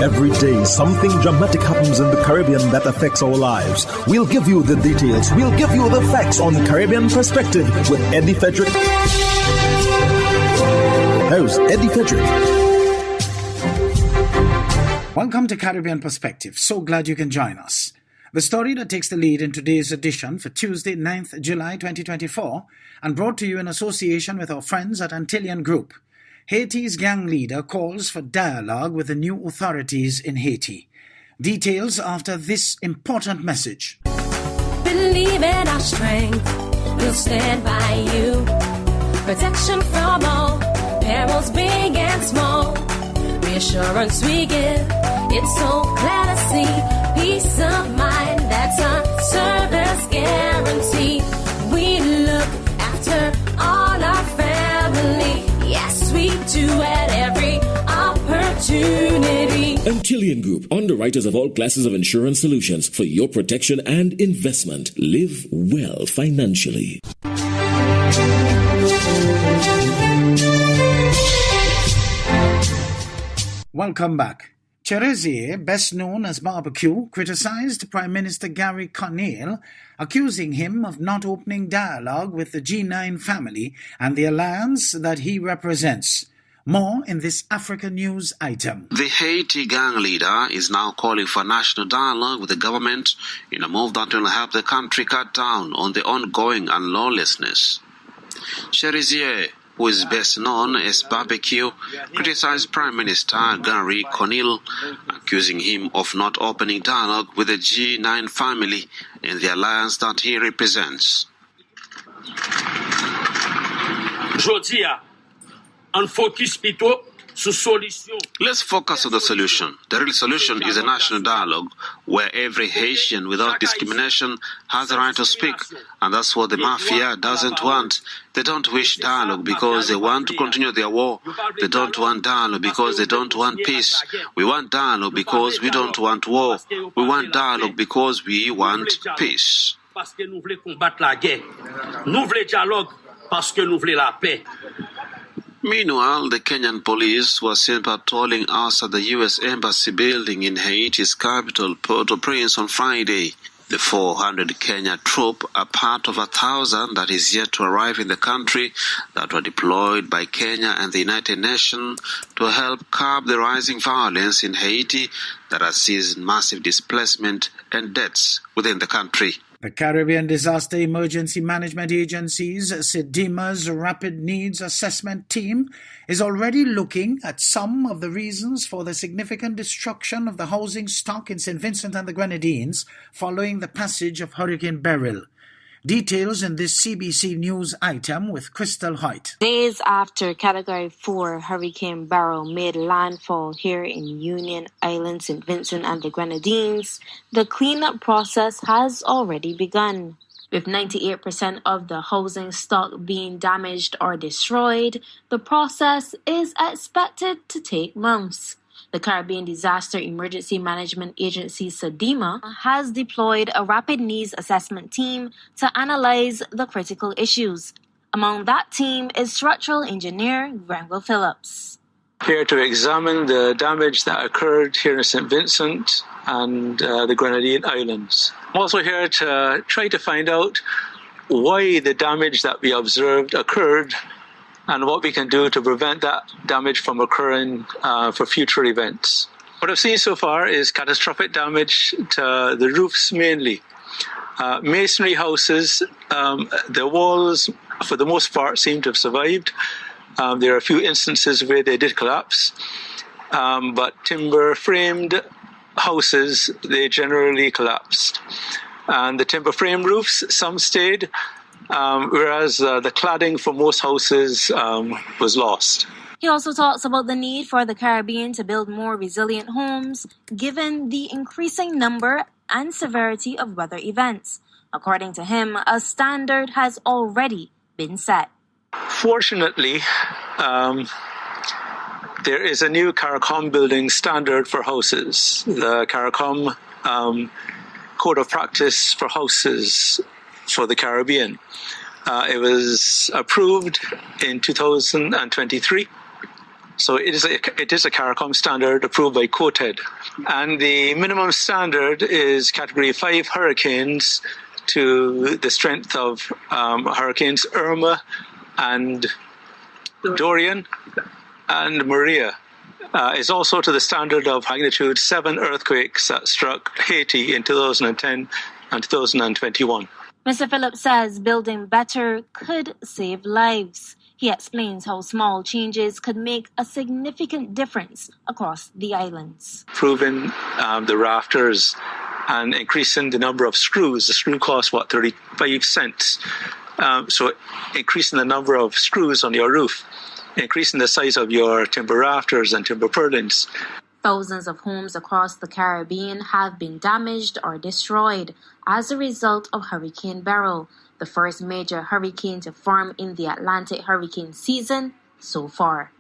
Every day, something dramatic happens in the Caribbean that affects our lives. We'll give you the details. We'll give you the facts on Caribbean Perspective with Eddie Frederick. Host Eddie Frederick. Welcome to Caribbean Perspective. So glad you can join us. The story that takes the lead in today's edition for Tuesday, 9th July 2024, and brought to you in association with our friends at Antillean Group. Haiti's gang leader calls for dialogue with the new authorities in Haiti. Details after this important message. Believe in our strength, we'll stand by you. Protection from all, perils big and small. Reassurance we give, it's so clear to see. Peace of mind, that's our service guarantee. We look after all our family. Yes, we do at every opportunity. Antillean Group, underwriters of all classes of insurance solutions for your protection and investment. Live well financially. Welcome back. Cherezier, best known as Barbecue, criticized Prime Minister Gary Conille, accusing him of not opening dialogue with the G9 family and the alliance that he represents. More in this Africa News item. The Haiti gang leader is now calling for national dialogue with the government in a move that will help the country cut down on the ongoing unlawlessness. Cherezier, who is best known as Barbecue, criticized Prime Minister Gary Conille, accusing him of not opening dialogue with the G9 family and the alliance that he represents. Let's focus on the solution. The real solution is a national dialogue where every Haitian, without discrimination, has the right to speak. And that's what the mafia doesn't want. They don't wish dialogue because they want to continue their war. They don't want dialogue because they don't want peace. We want dialogue because we don't want war. We want dialogue because we want peace. Meanwhile, the Kenyan police were seen patrolling outside the U.S. Embassy building in Haiti's capital, Port-au-Prince, on Friday. The 400 Kenya troop are part of 1,000 that is yet to arrive in the country that were deployed by Kenya and the United Nations to help curb the rising violence in Haiti that has seen massive displacement and deaths within the country. The Caribbean Disaster Emergency Management Agency's SEDIMA's Rapid Needs Assessment Team is already looking at some of the reasons for the significant destruction of the housing stock in St. Vincent and the Grenadines following the passage of Hurricane Beryl. Details in this CBC News item with Crystal Hoyt. Days after Category 4 Hurricane Beryl made landfall here in Union Island, St. Vincent and the Grenadines, the cleanup process has already begun. With 98% of the housing stock being damaged or destroyed, the process is expected to take months. The Caribbean Disaster Emergency Management Agency, SEDIMA, has deployed a rapid needs assessment team to analyze the critical issues. Among that team is structural engineer Granville Phillips. Here to examine the damage that occurred here in St. Vincent and the Grenadine Islands. I'm also here to try to find out why the damage that we observed occurred and what we can do to prevent that damage from occurring for future events. What I've seen so far is catastrophic damage to the roofs mainly. Masonry houses, the walls for the most part seem to have survived. There are a few instances where they did collapse, but timber-framed houses, they generally collapsed. And the timber-frame roofs, some stayed, whereas the cladding for most houses was lost. He also talks about the need for the Caribbean to build more resilient homes, given the increasing number and severity of weather events. According to him, a standard has already been set. Fortunately, there is a new CARICOM building standard for houses. The CARICOM Code of Practice for Houses for the Caribbean. It was approved in 2023, So it is a CARICOM standard approved by COTED. And the minimum standard is Category 5 hurricanes to the strength of Hurricanes Irma and Dorian and Maria. Is also to the standard of magnitude 7 earthquakes that struck Haiti in 2010 and 2021. Mr. Phillips says building better could save lives. He explains how small changes could make a significant difference across the islands. Improving the rafters and increasing the number of screws. The screw costs, 35 cents. So increasing the number of screws on your roof. Increasing the size of your timber rafters and timber purlins. Thousands of homes across the Caribbean have been damaged or destroyed as a result of Hurricane Beryl, the first major hurricane to form in the Atlantic hurricane season so far.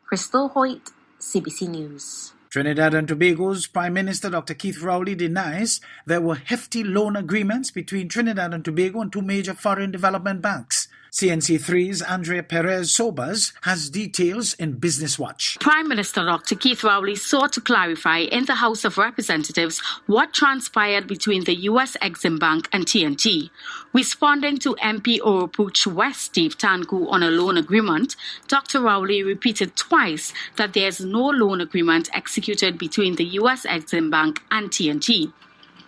Crystal Hoyt, CBC News. Trinidad and Tobago's Prime Minister Dr. Keith Rowley denies there were hefty loan agreements between Trinidad and Tobago and two major foreign development banks. CNC3's Andrea Perez-Sobas has details in Business Watch. Prime Minister Dr. Keith Rowley sought to clarify in the House of Representatives what transpired between the U.S. Exim Bank and TNT. Responding to MP Oropouche West Steve Tanku on a loan agreement, Dr. Rowley repeated twice that there is no loan agreement executed between the U.S. Exim Bank and TNT.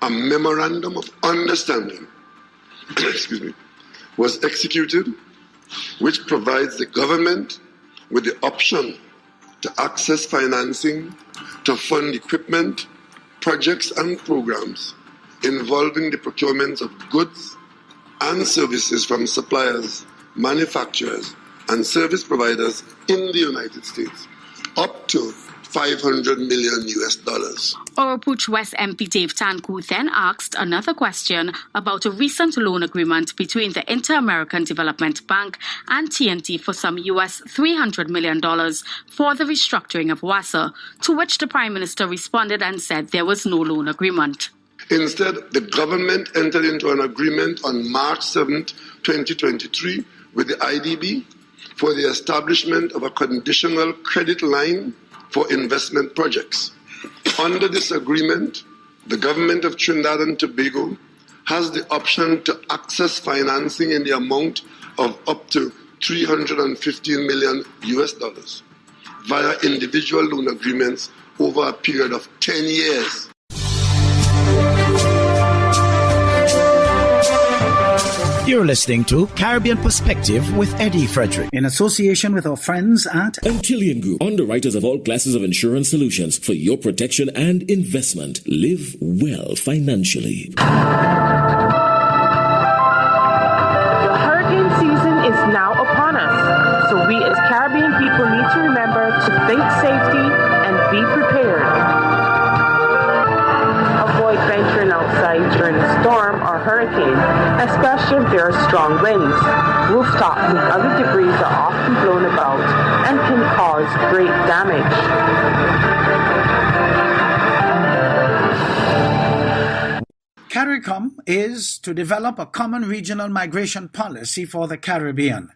A memorandum of understanding was executed, which provides the government with the option to access financing to fund equipment, projects and programs involving the procurement of goods and services from suppliers, manufacturers and service providers in the United States, up to $500 million. Oropouche West MP Dave Tanku then asked another question about a recent loan agreement between the Inter-American Development Bank and TNT for some US $300 million for the restructuring of WASA, to which the Prime Minister responded and said there was no loan agreement. Instead, the government entered into an agreement on March 7, 2023 with the IDB for the establishment of a conditional credit line for investment projects. Under this agreement, the government of Trinidad and Tobago has the option to access financing in the amount of up to $315 million via individual loan agreements over a period of 10 years. You're listening to Caribbean Perspective with Eddie Frederick, in association with our friends at Antillean Group, underwriters of all classes of insurance solutions for your protection and investment. Live well financially. The hurricane season is now upon us, so we as Caribbean people need to remember to think safety and be prepared. Avoid venturing outside during a storm or hurricane, especially if there are strong winds. Rooftops and other debris are often blown about and can cause great damage. CARICOM is to develop a common regional migration policy for the Caribbean.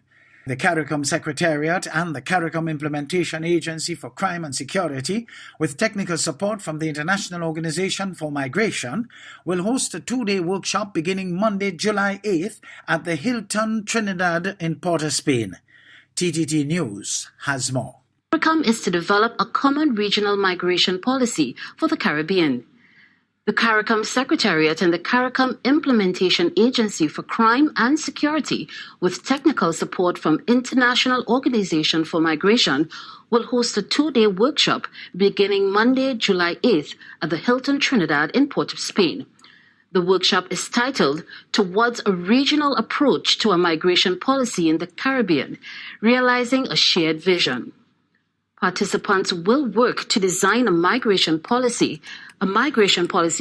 The CARICOM Secretariat and the CARICOM Implementation Agency for Crime and Security, with technical support from the International Organization for Migration, will host a two-day workshop beginning Monday, July 8th at the Hilton Trinidad in Port of Spain. TTT News has more. CARICOM is to develop a common regional migration policy for the Caribbean. The CARICOM Secretariat and the CARICOM Implementation Agency for Crime and Security, with technical support from International Organization for Migration, will host a two-day workshop beginning Monday, July 8th at the Hilton Trinidad in Port of Spain. The workshop is titled Towards a Regional Approach to a Migration Policy in the Caribbean, Realizing a Shared Vision. Participants will work to design a migration policy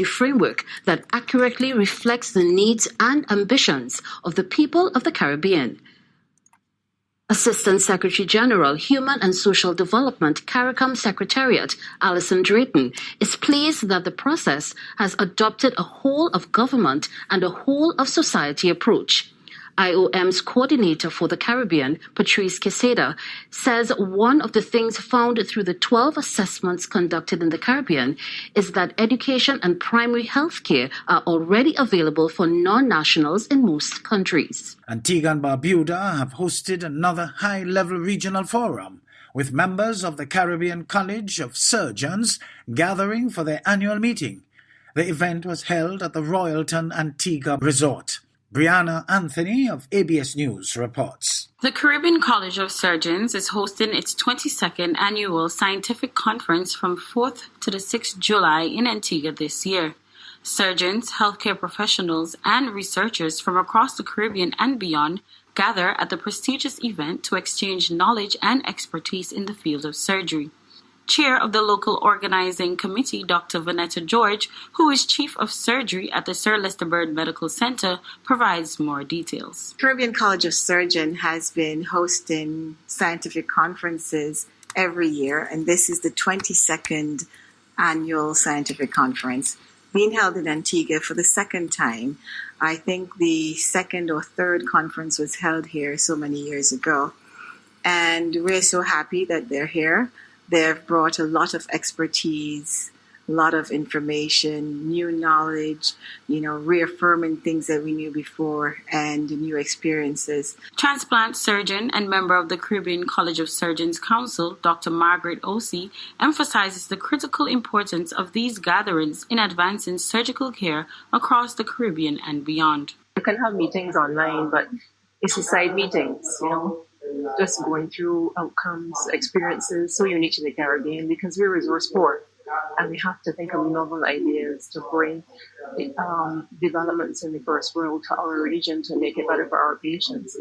framework that accurately reflects the needs and ambitions of the people of the Caribbean. Assistant Secretary General, Human and Social Development, CARICOM Secretariat, Alison Drayton, is pleased that the process has adopted a whole of government and a whole of society approach. IOM's coordinator for the Caribbean, Patrice Quesada, says one of the things found through the 12 assessments conducted in the Caribbean is that education and primary health care are already available for non-nationals in most countries. Antigua and Barbuda have hosted another high-level regional forum, with members of the Caribbean College of Surgeons gathering for their annual meeting. The event was held at the Royalton Antigua Resort. Brianna Anthony of ABS News reports. The Caribbean College of Surgeons is hosting its 22nd annual scientific conference from 4th to the 6th July in Antigua this year. Surgeons, healthcare professionals, and researchers from across the Caribbean and beyond gather at the prestigious event to exchange knowledge and expertise in the field of surgery. Chair of the local organizing committee, Dr. Vanetta George, who is Chief of Surgery at the Sir Lester Bird Medical Center, provides more details. Caribbean College of Surgeons has been hosting scientific conferences every year, and this is the 22nd annual scientific conference being held in Antigua for the second time. I think the second or third conference was held here so many years ago, and we're so happy that they're here. They've brought a lot of expertise, a lot of information, new knowledge, reaffirming things that we knew before and new experiences. Transplant surgeon and member of the Caribbean College of Surgeons Council, Dr. Margaret Osei, emphasizes the critical importance of these gatherings in advancing surgical care across the Caribbean and beyond. You can have meetings online, but it's the side meetings, just going through outcomes, experiences so unique to the Caribbean because we're resource poor and we have to think of novel ideas to bring developments in the first world to our region to make it better for our patients.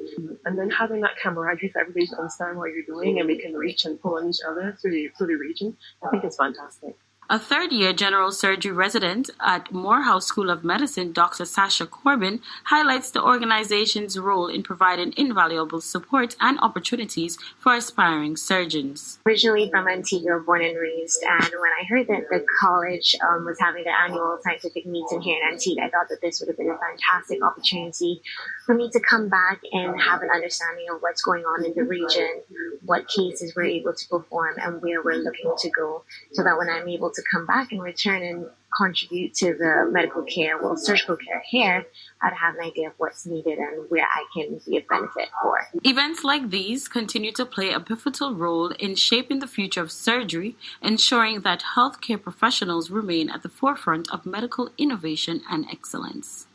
And then having that camaraderie for everybody to understand what you're doing and we can reach and pull on each other through the region, I think it's fantastic. A third-year general surgery resident at Morehouse School of Medicine, Dr. Sasha Corbin, highlights the organization's role in providing invaluable support and opportunities for aspiring surgeons. Originally from Antigua, born and raised, and when I heard that the college was having their annual scientific meeting here in Antigua, I thought that this would have been a fantastic opportunity for me to come back and have an understanding of what's going on in the region, what cases we're able to perform, and where we're looking to go, so that when I'm able to come back and return and contribute to the medical care, surgical care here, I'd have an idea of what's needed and where I can be of benefit for. Events like these continue to play a pivotal role in shaping the future of surgery, ensuring that healthcare professionals remain at the forefront of medical innovation and excellence.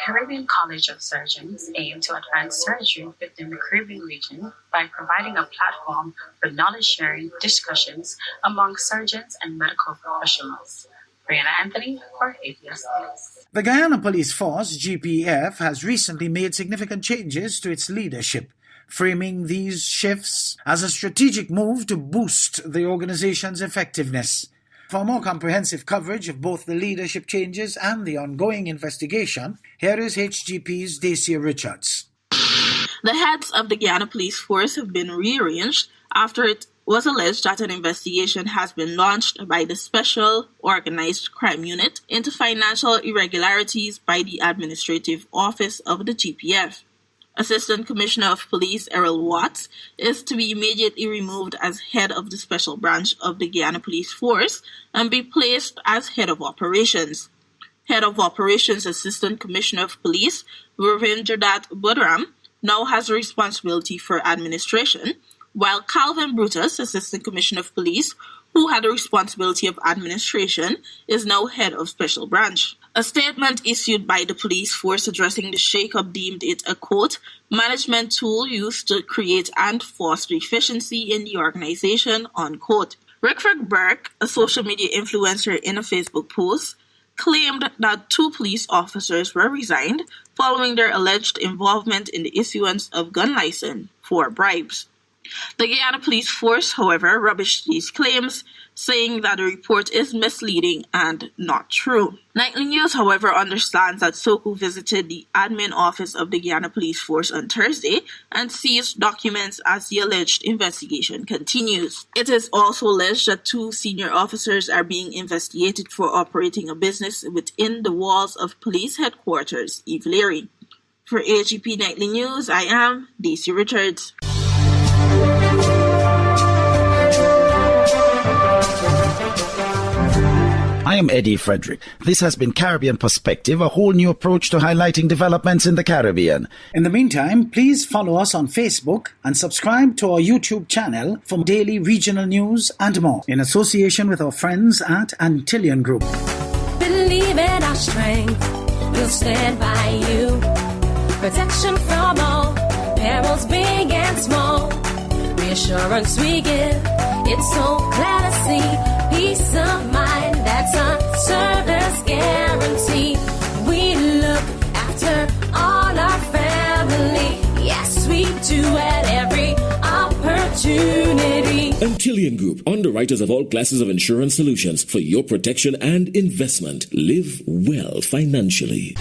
Caribbean College of Surgeons aim to advance surgery within the Caribbean region by providing a platform for knowledge-sharing discussions among surgeons and medical professionals. Brianna Anthony for ABS News. The Guyana Police Force, GPF, has recently made significant changes to its leadership, framing these shifts as a strategic move to boost the organization's effectiveness. For more comprehensive coverage of both the leadership changes and the ongoing investigation, here is HGP's Dacia Richards. The heads of the Guyana Police Force have been rearranged after it was alleged that an investigation has been launched by the Special Organized Crime Unit into financial irregularities by the Administrative Office of the GPF. Assistant Commissioner of Police Errol Watts is to be immediately removed as head of the Special Branch of the Guyana Police Force and be placed as head of operations. Head of Operations Assistant Commissioner of Police Ravindradat Budram now has responsibility for administration, while Calvin Brutus, Assistant Commissioner of Police, who had the responsibility of administration, is now head of Special Branch. A statement issued by the police force addressing the shake-up deemed it a, quote, management tool used to create and foster efficiency in the organization, unquote. Rickford Burke, a social media influencer in a Facebook post, claimed that 2 police officers were resigned following their alleged involvement in the issuance of gun license for bribes. The Guyana Police Force, however, rubbished these claims, saying that the report is misleading and not true. Nightly News, however, understands that Soko visited the admin office of the Guyana Police Force on Thursday and seized documents as the alleged investigation continues. It is also alleged that 2 senior officers are being investigated for operating a business within the walls of police headquarters, Ivleary. For AGP Nightly News, I am Daisy Richards. I am Eddie Frederick. This has been Caribbean Perspective, a whole new approach to highlighting developments in the Caribbean. In the meantime, please follow us on Facebook and subscribe to our YouTube channel for daily regional news and more, in association with our friends at Antillian Group. Believe in our strength, we'll stand by you. Protection from all perils, big and small. Reassurance we give, it's so clear to see. Peace of mind, that's our service guarantee. We look after all our family. Yes, we do at every opportunity. Antillian Group, underwriters of all classes of insurance solutions for your protection and investment. Live well financially.